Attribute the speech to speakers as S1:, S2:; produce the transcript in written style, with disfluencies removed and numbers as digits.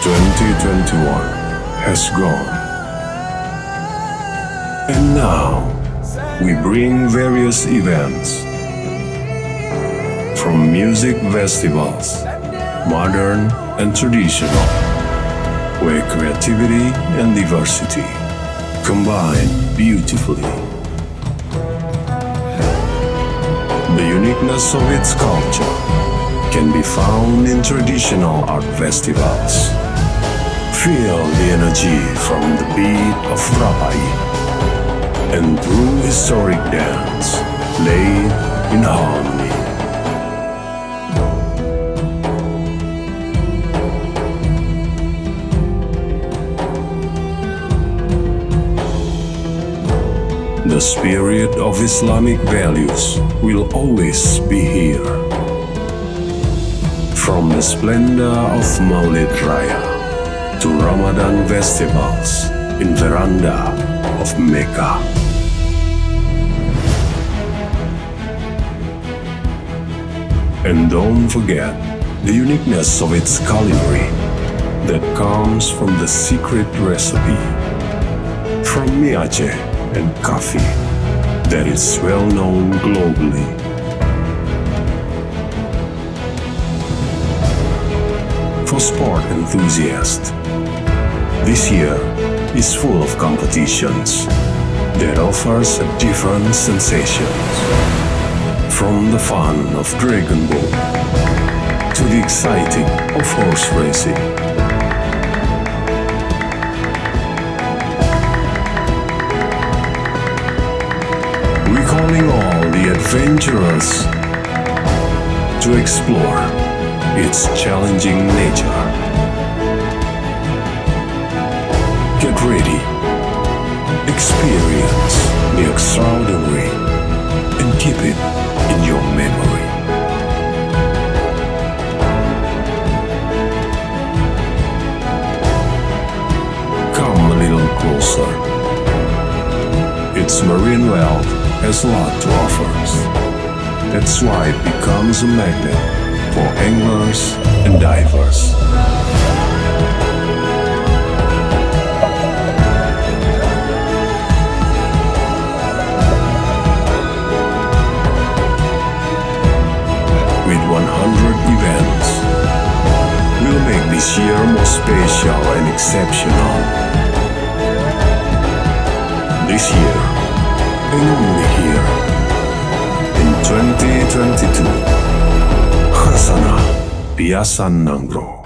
S1: 2021 has gone. And now, we bring various events. From music festivals, modern and traditional, where creativity and diversity combine beautifully. The uniqueness of its culture can be found in traditional art festivals. Feel the energy from the beat of Rapai and through historic dance laid in harmony. The spirit of Islamic values will always be here. From the splendor of Maulid Raya to Ramadan festivals in veranda of Mecca. And don't forget the uniqueness of its culinary that comes from the secret recipe from Aceh and coffee that is well known globally. For sport enthusiasts, this year is full of competitions that offers a different sensations. From the fun of Dragon Boat to the exciting of horse racing. We're calling all the adventurers to explore its challenging nature. Get ready, experience the extraordinary, and keep it in your memory. Come a little closer. Its marine wealth has a lot to offer. That's why it becomes a magnet for anglers and divers. With 100 events, we'll make this year more special and exceptional. This year, and only here, in 2022, Khazanah Piasan Nanggroe.